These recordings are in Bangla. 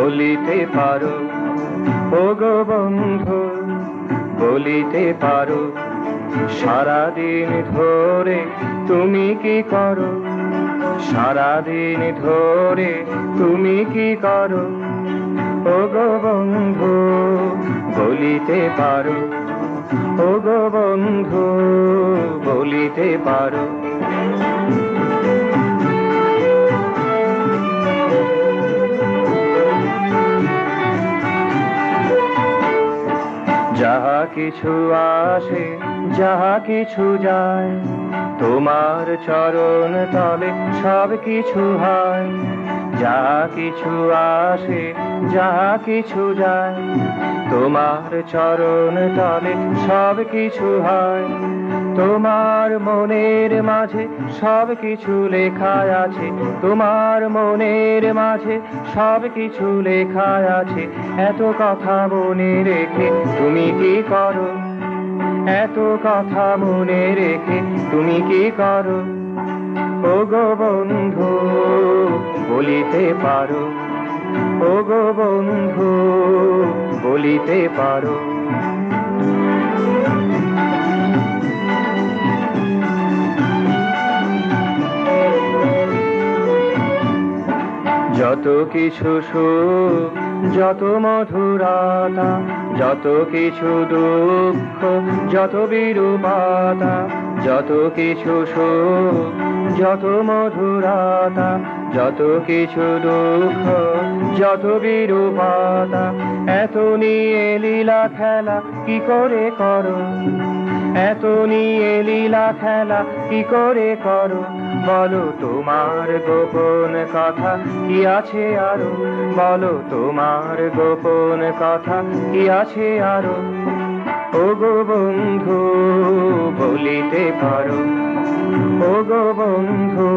বলিতে পারো, ওগো বন্ধু বলিতে পারো, সারাদিন ধরে তুমি কি করো, সারাদিন ধরে তুমি কি করো, ওগো বন্ধু বলিতে পারো, ওগো বন্ধু বলিতে পারো। যাহা কিছু আসে যাহা কিছু যায়, তোমার চরণ তলে সব কিছু হয়। যাহা কিছু আসে যাহা কিছু যায়, তোমার চরণ তলে সব কিছু হয়। তোমার মনের মাঝে সব কিছু লেখা আছে, তোমার মনের মাঝে সব কিছু লেখা আছে। এত কথা মনে রেখে তুমি কি করো, এত কথা মনে রেখে তুমি কি করো, ওগো বন্ধু বলিতে পারো, ওগো বন্ধু বলিতে পারো। যত কিছু সুখ যত মধুরতা, যত কিছু দুঃখ যত বিরূপতা, যত কিছু সুখ যত মধুরতা, যত কিছু দুঃখ যত বিরূপতা, এত নিয়ে লীলা খেলা কি করে করো, এত নিয়ে লীলা খেলা কি করে করো, বলো তোমার গোপন কথা কি আছে আরো, বলো তোমার গোপন কথা কি আছে আরো, ওগো বন্ধু বলিতে পারো, ওগো বন্ধু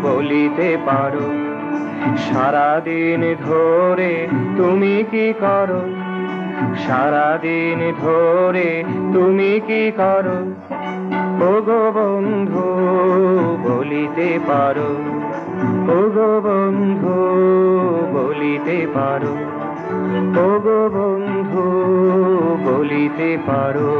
বলিতে পারো, সারাদিন ধরে তুমি কি করো, সারাদিন ধরে তুমি কি করো, ওগো বন্ধু বলিতে পারো, ওগো বন্ধু বলিতে পারো, ওগো বন্ধু বলিতে পারো।